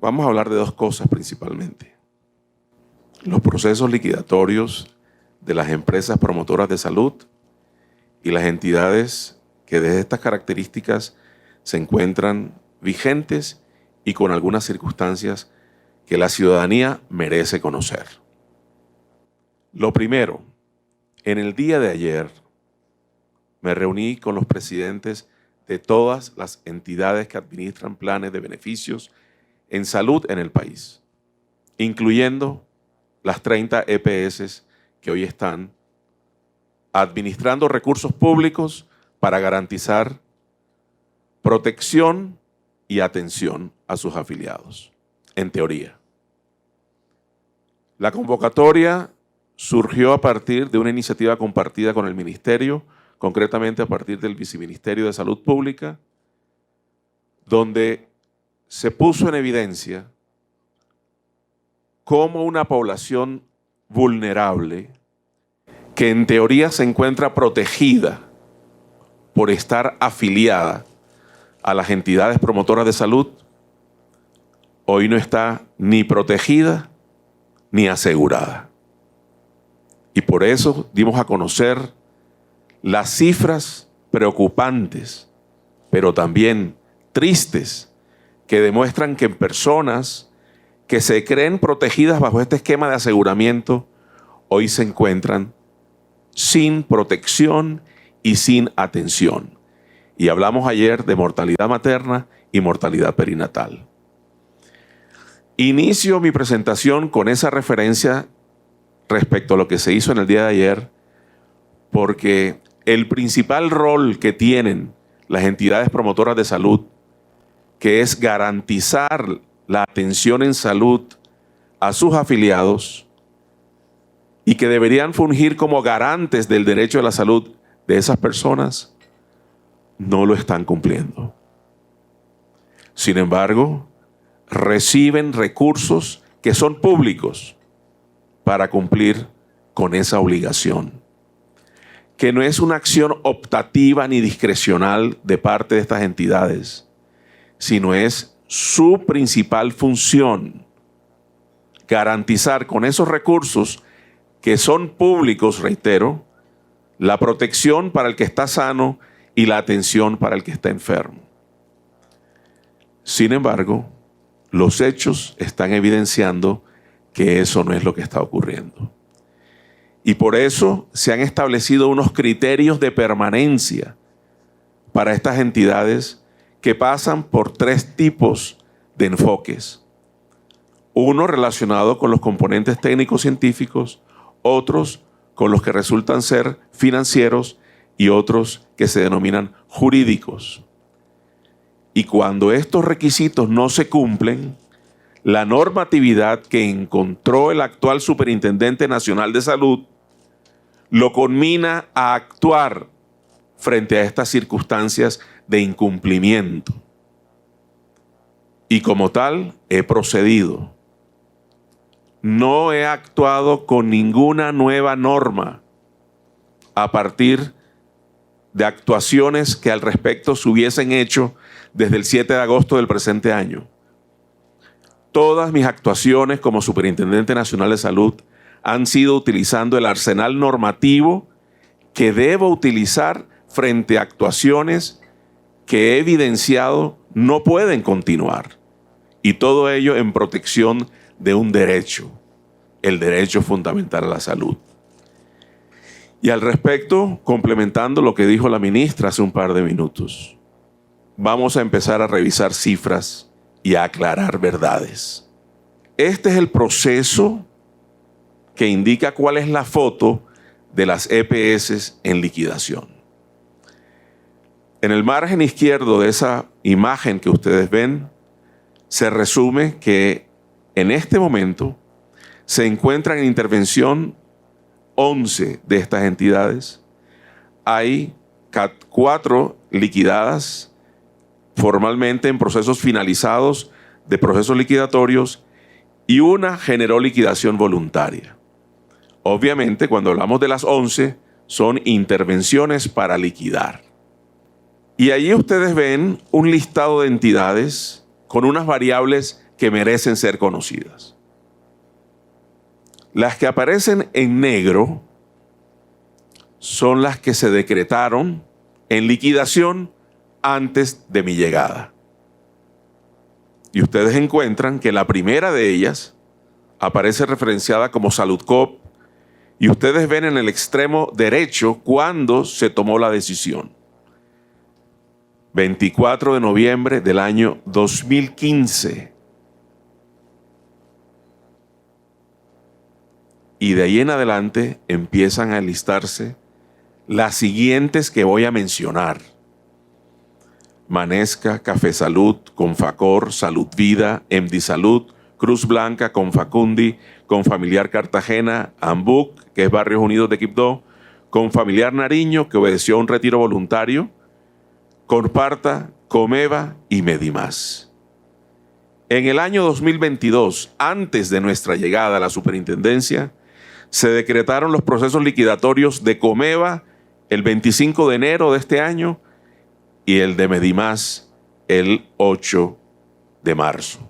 vamos a hablar de dos cosas principalmente. Los procesos liquidatorios de las empresas promotoras de salud y las entidades que desde estas características se encuentran vigentes y con algunas circunstancias que la ciudadanía merece conocer. Lo primero, en el día de ayer me reuní con los presidentes de todas las entidades que administran planes de beneficios en salud en el país, incluyendo las 30 EPS que hoy están administrando recursos públicos para garantizar protección y atención a sus afiliados, en teoría. La convocatoria surgió a partir de una iniciativa compartida con el Ministerio, concretamente a partir del Viceministerio de Salud Pública, donde se puso en evidencia cómo una población vulnerable, que en teoría se encuentra protegida por estar afiliada a las entidades promotoras de salud, hoy no está ni protegida ni asegurada. Y por eso dimos a conocer las cifras preocupantes, pero también tristes, que demuestran que en personas que se creen protegidas bajo este esquema de aseguramiento, hoy se encuentran sin protección y sin atención. Y hablamos ayer de mortalidad materna y mortalidad perinatal. Inicio mi presentación con esa referencia respecto a lo que se hizo en el día de ayer, porque el principal rol que tienen las entidades promotoras de salud, que es garantizar la atención en salud a sus afiliados y que deberían fungir como garantes del derecho a la salud de esas personas, no lo están cumpliendo. Sin embargo, reciben recursos que son públicos para cumplir con esa obligación, que no es una acción optativa ni discrecional de parte de estas entidades, sino es su principal función, garantizar con esos recursos que son públicos, reitero, la protección para el que está sano y la atención para el que está enfermo. Sin embargo, los hechos están evidenciando que eso no es lo que está ocurriendo. Y por eso se han establecido unos criterios de permanencia para estas entidades que pasan por 3 tipos de enfoques. Uno relacionado con los componentes técnicos científicos, otros con los que resultan ser financieros y otros que se denominan jurídicos. Y cuando estos requisitos no se cumplen, la normatividad que encontró el actual Superintendente Nacional de Salud lo conmina a actuar frente a estas circunstancias de incumplimiento. Y como tal, he procedido. No he actuado con ninguna nueva norma a partir de actuaciones que al respecto se hubiesen hecho desde el 7 de agosto del presente año. Todas mis actuaciones como Superintendente Nacional de Salud han sido utilizando el arsenal normativo que debo utilizar frente a actuaciones que he evidenciado no pueden continuar. Y todo ello en protección de un derecho, el derecho fundamental a la salud. Y al respecto, complementando lo que dijo la ministra hace un par de minutos, vamos a empezar a revisar cifras y a aclarar verdades. Este es el proceso que indica cuál es la foto de las EPS en liquidación. En el margen izquierdo de esa imagen que ustedes ven, se resume que en este momento se encuentran en intervención 11 de estas entidades. Hay 4 liquidadas formalmente en procesos finalizados de procesos liquidatorios y una generó liquidación voluntaria. Obviamente, cuando hablamos de las 11, son intervenciones para liquidar. Y allí ustedes ven un listado de entidades con unas variables que merecen ser conocidas. Las que aparecen en negro son las que se decretaron en liquidación antes de mi llegada. Y ustedes encuentran que la primera de ellas aparece referenciada como Saludcoop, y ustedes ven en el extremo derecho cuándo se tomó la decisión. 24 de noviembre del año 2015. Y de ahí en adelante empiezan a enlistarse las siguientes que voy a mencionar: Manesca, Café Salud, Confacor, Salud Vida, MD Salud, Cruz Blanca, Confacundi, Confamiliar Cartagena, Ambuc, que es Barrios Unidos de Quibdó, Confamiliar Nariño, que obedeció a un retiro voluntario, Comparta, Comeva y Medimás. En el año 2022, antes de nuestra llegada a la superintendencia, se decretaron los procesos liquidatorios de Comeva el 25 de enero de este año y el de Medimás el 8 de marzo.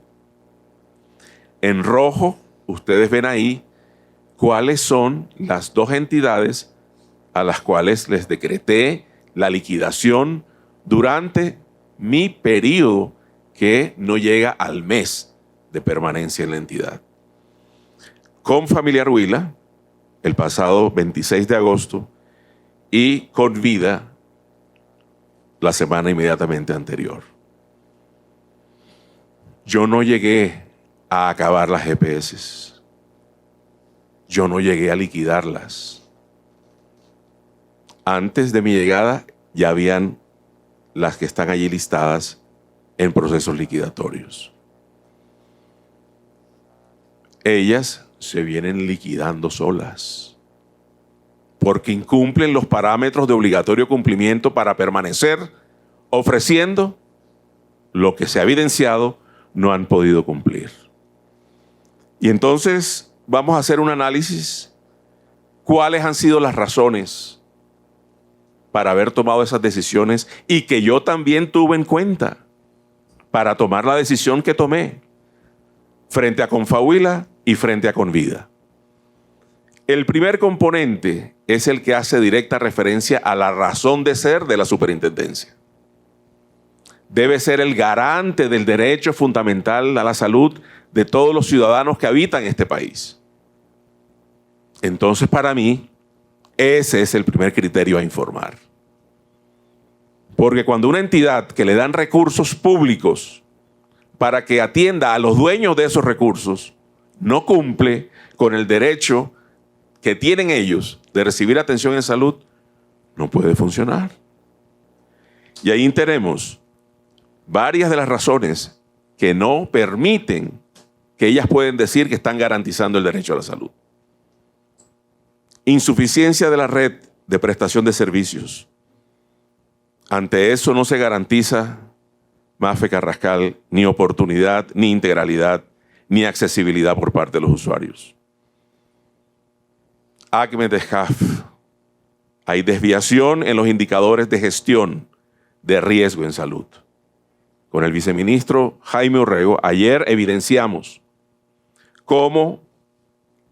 En rojo, ustedes ven ahí cuáles son las dos entidades a las cuales les decreté la liquidación durante mi periodo, que no llega al mes de permanencia en la entidad. Confamiliar Huila, el pasado 26 de agosto, y Convida, la semana inmediatamente anterior. Yo no llegué a acabar las GPS. Yo no llegué a liquidarlas. Antes de mi llegada ya habían las que están allí listadas en procesos liquidatorios. Ellas se vienen liquidando solas porque incumplen los parámetros de obligatorio cumplimiento para permanecer ofreciendo lo que se ha evidenciado no han podido cumplir. Y entonces vamos a hacer un análisis. ¿Cuáles han sido las razones para haber tomado esas decisiones y que yo también tuve en cuenta para tomar la decisión que tomé frente a Confahuila y frente a Convida? El primer componente es el que hace directa referencia a la razón de ser de la superintendencia. Debe ser el garante del derecho fundamental a la salud de todos los ciudadanos que habitan este país. Entonces, para mí, ese es el primer criterio a informar. Porque cuando una entidad que le dan recursos públicos para que atienda a los dueños de esos recursos no cumple con el derecho que tienen ellos de recibir atención en salud, no puede funcionar. Y ahí tenemos varias de las razones que no permiten que ellas pueden decir que están garantizando el derecho a la salud. Insuficiencia de la red de prestación de servicios. Ante eso no se garantiza, Mafe Carrascal, ni oportunidad, ni integralidad, ni accesibilidad por parte de los usuarios. ACME de JAF. Hay desviación en los indicadores de gestión de riesgo en salud. Con el viceministro Jaime Orrego, ayer evidenciamos cómo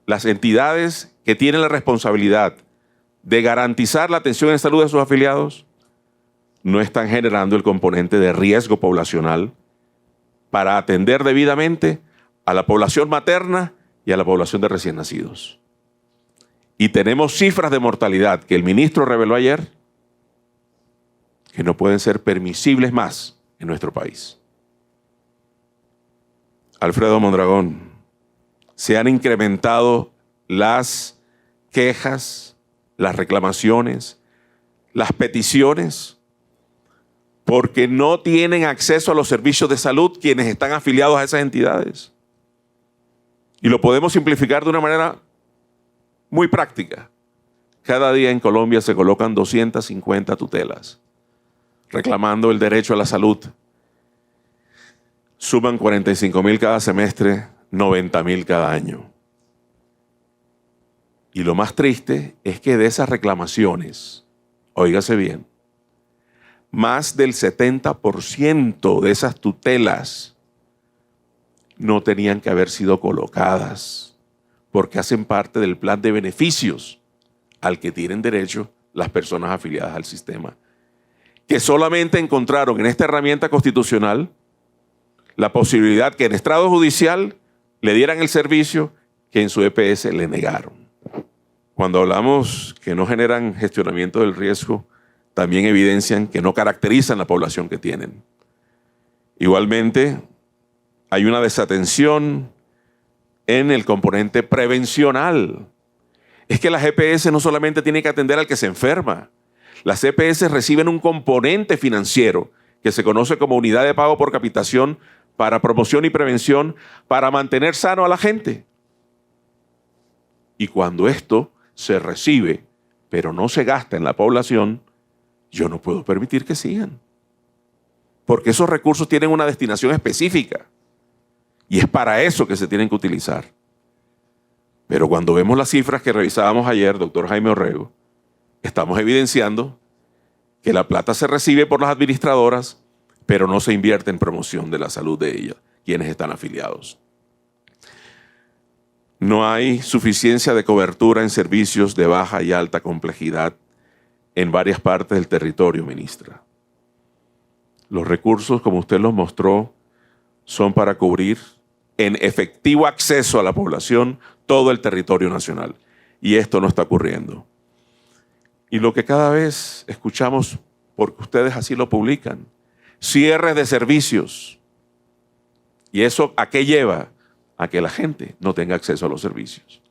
las entidades que tienen la responsabilidad de garantizar la atención en salud de sus afiliados no están generando el componente de riesgo poblacional para atender debidamente a la población materna y a la población de recién nacidos. Y tenemos cifras de mortalidad que el ministro reveló ayer que no pueden ser permisibles más en nuestro país. Alfredo Mondragón, se han incrementado las quejas, las reclamaciones, las peticiones, porque no tienen acceso a los servicios de salud quienes están afiliados a esas entidades. Y lo podemos simplificar de una manera muy práctica. Cada día en Colombia se colocan 250 tutelas reclamando el derecho a la salud. Suman 45,000 cada semestre, 90,000 cada año. Y lo más triste es que de esas reclamaciones, óigase bien, más del 70% de esas tutelas no tenían que haber sido colocadas, porque hacen parte del plan de beneficios al que tienen derecho las personas afiliadas al sistema, que solamente encontraron en esta herramienta constitucional la posibilidad que en estrado judicial le dieran el servicio que en su EPS le negaron. Cuando hablamos que no generan gestionamiento del riesgo, también evidencian que no caracterizan la población que tienen. Igualmente, hay una desatención en el componente prevencional. Es que las EPS no solamente tienen que atender al que se enferma. Las EPS reciben un componente financiero que se conoce como unidad de pago por capitación para promoción y prevención para mantener sano a la gente. Y cuando esto se recibe, pero no se gasta en la población, yo no puedo permitir que sigan. Porque esos recursos tienen una destinación específica. Y es para eso que se tienen que utilizar. Pero cuando vemos las cifras que revisábamos ayer, doctor Jaime Orrego, estamos evidenciando que la plata se recibe por las administradoras, pero no se invierte en promoción de la salud de ellas, quienes están afiliados. No hay suficiencia de cobertura en servicios de baja y alta complejidad en varias partes del territorio, ministra. Los recursos, como usted los mostró, son para cubrir en efectivo acceso a la población todo el territorio nacional. Y esto no está ocurriendo. Y lo que cada vez escuchamos, porque ustedes así lo publican, cierres de servicios. ¿Y eso a qué lleva? A que la gente no tenga acceso a los servicios.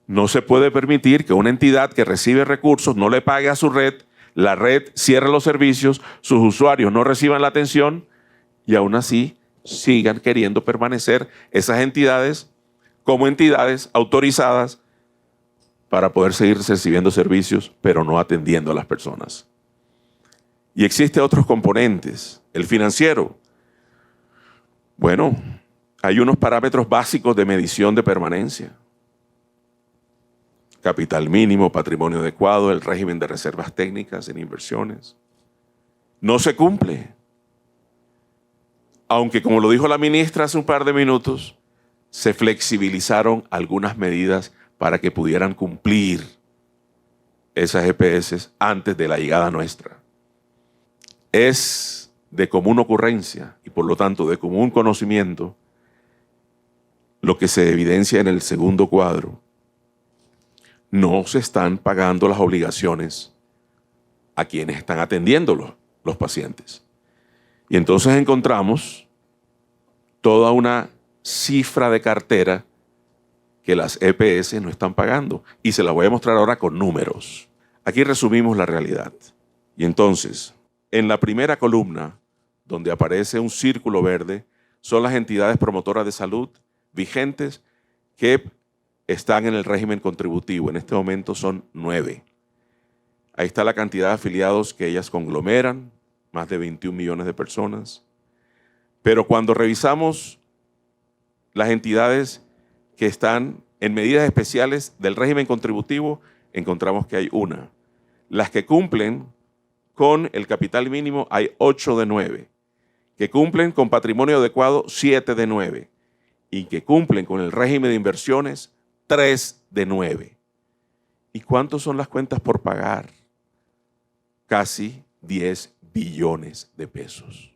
No se puede permitir que una entidad que recibe recursos no le pague a su red, la red cierre los servicios, sus usuarios no reciban la atención y aún así sigan queriendo permanecer esas entidades como entidades autorizadas para poder seguir recibiendo servicios, pero no atendiendo a las personas. Y existen otros componentes. El financiero. Bueno, hay unos parámetros básicos de medición de permanencia. Capital mínimo, patrimonio adecuado, el régimen de reservas técnicas en inversiones. No se cumple. Aunque, como lo dijo la ministra hace un par de minutos, se flexibilizaron algunas medidas para que pudieran cumplir esas EPS antes de la llegada nuestra. Es de común ocurrencia y por lo tanto de común conocimiento lo que se evidencia en el segundo cuadro. No se están pagando las obligaciones a quienes están atendiendo los pacientes. Y entonces encontramos toda una cifra de cartera que las EPS no están pagando. Y se la voy a mostrar ahora con números. Aquí resumimos la realidad. Y entonces, en la primera columna, donde aparece un círculo verde, son las entidades promotoras de salud vigentes que están en el régimen contributivo. En este momento son 9. Ahí está la cantidad de afiliados que ellas conglomeran, más de 21 millones de personas. Pero cuando revisamos las entidades que están en medidas especiales del régimen contributivo, encontramos que hay una. Las que cumplen con el capital mínimo hay 8 de 9. Que cumplen con patrimonio adecuado, 7 de 9. Y que cumplen con el régimen de inversiones, 3 de 9. ¿Y cuántos son las cuentas por pagar? Casi 10 billones de pesos.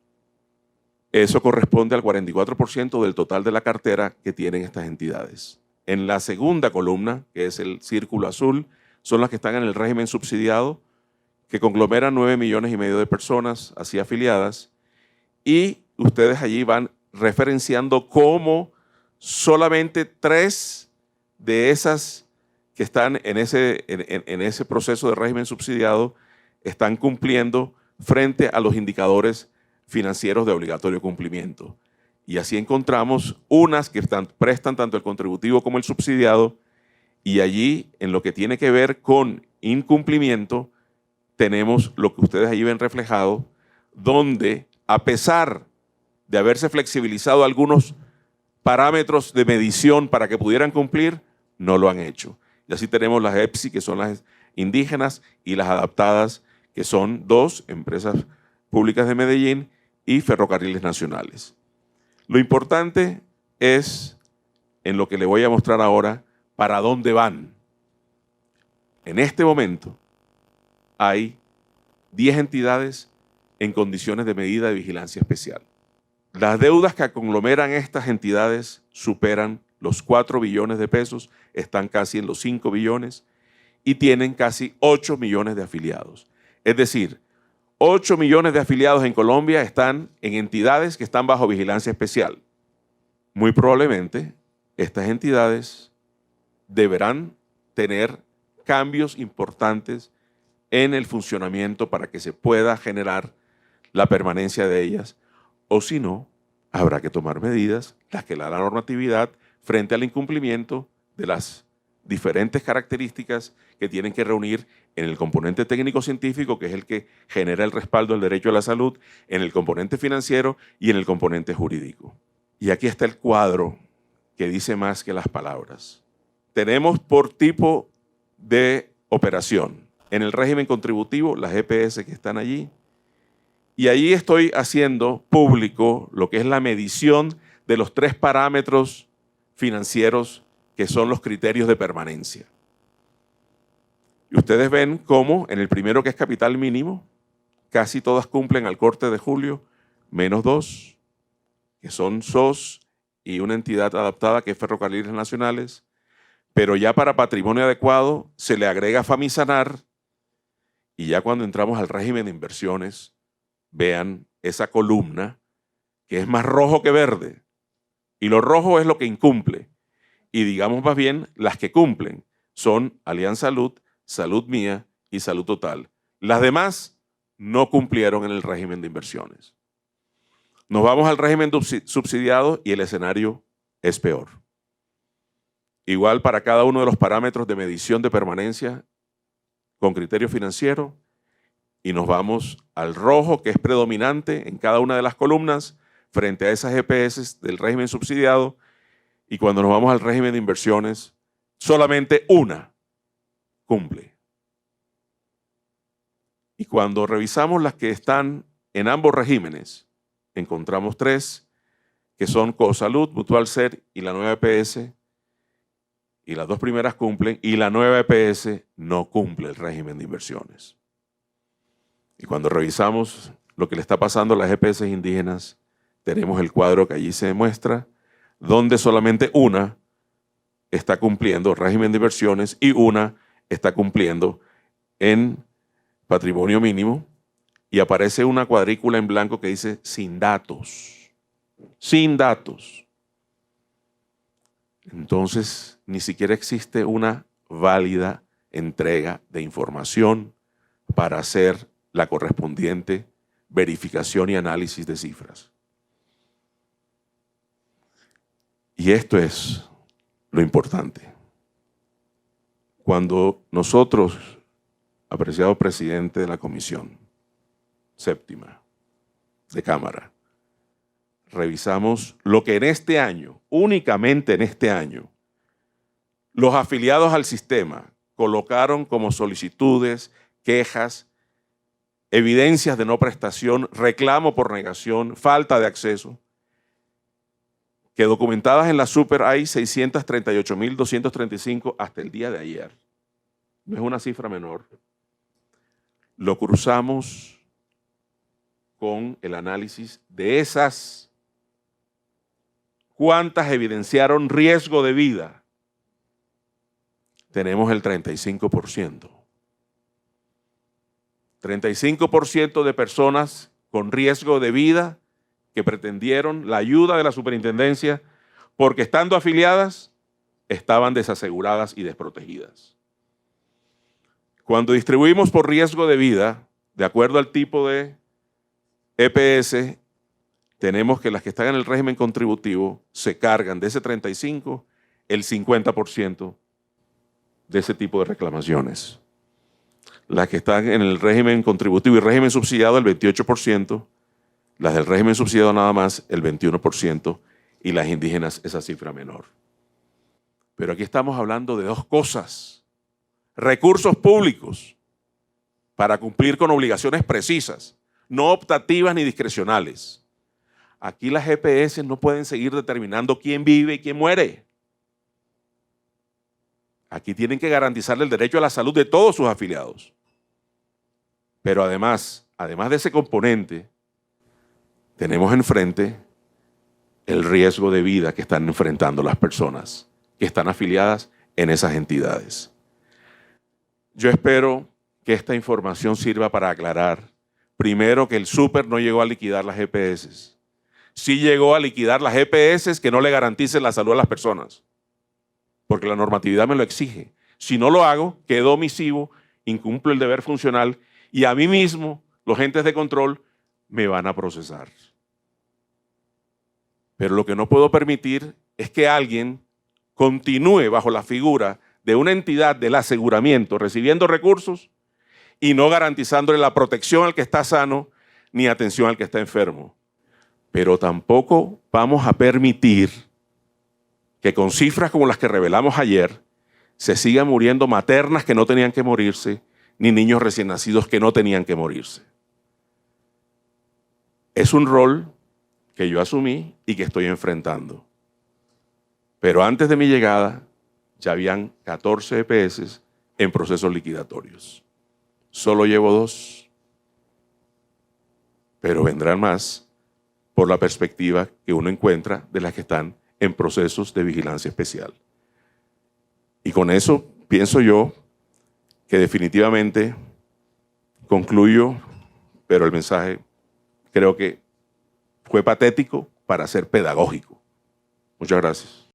Eso corresponde al 44% del total de la cartera que tienen estas entidades. En la segunda columna, que es el círculo azul, son las que están en el régimen subsidiado, que conglomeran 9 millones y medio de personas así afiliadas, y ustedes allí van referenciando cómo solamente 3 de esas que están en ese proceso de régimen subsidiado están cumpliendo frente a los indicadores financieros de obligatorio cumplimiento. Y así encontramos unas que prestan tanto el contributivo como el subsidiado, y allí, en lo que tiene que ver con incumplimiento, tenemos lo que ustedes allí ven reflejado, donde a pesar de haberse flexibilizado algunos parámetros de medición para que pudieran cumplir, no lo han hecho. Y así tenemos las EPSI, que son las indígenas, y las adaptadas, que son 2 empresas públicas de Medellín y Ferrocarriles Nacionales. Lo importante es, en lo que le voy a mostrar ahora, para dónde van. En este momento hay 10 entidades en condiciones de medida de vigilancia especial. Las deudas que conglomeran estas entidades superan los 4 billones de pesos, están casi en los 5 billones y tienen casi 8 millones de afiliados. Es decir, 8 millones de afiliados en Colombia están en entidades que están bajo vigilancia especial. Muy probablemente estas entidades deberán tener cambios importantes en el funcionamiento para que se pueda generar la permanencia de ellas, o si no, habrá que tomar medidas, las que la normatividad, frente al incumplimiento de las diferentes características que tienen que reunir en el componente técnico-científico, que es el que genera el respaldo del derecho a la salud, en el componente financiero y en el componente jurídico. Y aquí está el cuadro que dice más que las palabras. Tenemos por tipo de operación, en el régimen contributivo, las EPS que están allí, y allí estoy haciendo público lo que es la medición de los 3 parámetros financieros que son los criterios de permanencia. Y ustedes ven cómo en el primero, que es capital mínimo, casi todas cumplen al corte de julio, menos 2, que son SOS y una entidad adaptada que es Ferrocarriles Nacionales, pero ya para patrimonio adecuado se le agrega Famisanar, y ya cuando entramos al régimen de inversiones, vean esa columna que es más rojo que verde, y lo rojo es lo que incumple, y digamos más bien las que cumplen son Alianza Salud, Salud Mía y Salud Total. Las demás no cumplieron en el régimen de inversiones. Nos vamos al régimen subsidiado y el escenario es peor. Igual para cada uno de los parámetros de medición de permanencia con criterio financiero, y nos vamos al rojo, que es predominante en cada una de las columnas frente a esas EPS del régimen subsidiado, y cuando nos vamos al régimen de inversiones, solamente una cumple. Y cuando revisamos las que están en ambos regímenes, encontramos 3, que son Cosalud, Mutual Ser y la nueva EPS, y las 2 primeras cumplen, y la nueva EPS no cumple el régimen de inversiones. Y cuando revisamos lo que le está pasando a las EPS indígenas, tenemos el cuadro que allí se demuestra, donde solamente una está cumpliendo régimen de inversiones y una está cumpliendo en patrimonio mínimo, y aparece una cuadrícula en blanco que dice sin datos. Sin datos. Entonces, ni siquiera existe una válida entrega de información para hacer la correspondiente verificación y análisis de cifras. Y esto es lo importante. Cuando nosotros, apreciado presidente de la Comisión Séptima de Cámara, revisamos lo que en este año, únicamente en este año, los afiliados al sistema colocaron como solicitudes, quejas, evidencias de no prestación, reclamo por negación, falta de acceso, que documentadas en la Super hay 638.235 hasta el día de ayer. No es una cifra menor. Lo cruzamos con el análisis de esas. ¿Cuántas evidenciaron riesgo de vida? Tenemos el 35%. 35% de personas con riesgo de vida que pretendieron la ayuda de la superintendencia porque estando afiliadas estaban desaseguradas y desprotegidas. Cuando distribuimos por riesgo de vida, de acuerdo al tipo de EPS, tenemos que las que están en el régimen contributivo se cargan de ese 35% el 50% de ese tipo de reclamaciones. Las que están en el régimen contributivo y régimen subsidiado el 28%, las del régimen subsidiado nada más el 21%, y las indígenas esa cifra menor. Pero aquí estamos hablando de 2 cosas. Recursos públicos para cumplir con obligaciones precisas, no optativas ni discrecionales. Aquí las EPS no pueden seguir determinando quién vive y quién muere. Aquí tienen que garantizarle el derecho a la salud de todos sus afiliados. Pero además de ese componente, tenemos enfrente el riesgo de vida que están enfrentando las personas que están afiliadas en esas entidades. Yo espero que esta información sirva para aclarar, primero, que el súper no llegó a liquidar las EPS. Sí llegó a liquidar las EPS que no le garanticen la salud a las personas, porque la normatividad me lo exige. Si no lo hago, quedo omisivo, incumplo el deber funcional y a mí mismo, los entes de control, me van a procesar. Pero lo que no puedo permitir es que alguien continúe bajo la figura de una entidad del aseguramiento, recibiendo recursos y no garantizándole la protección al que está sano ni atención al que está enfermo. Pero tampoco vamos a permitir que con cifras como las que revelamos ayer se sigan muriendo maternas que no tenían que morirse, ni niños recién nacidos que no tenían que morirse. Es un rol que yo asumí y que estoy enfrentando. Pero antes de mi llegada ya habían 14 EPS en procesos liquidatorios. Solo llevo 2, pero vendrán más por la perspectiva que uno encuentra de las que están en procesos de vigilancia especial. Y con eso pienso yo que definitivamente concluyo, pero el mensaje creo que fue patético para ser pedagógico. Muchas gracias.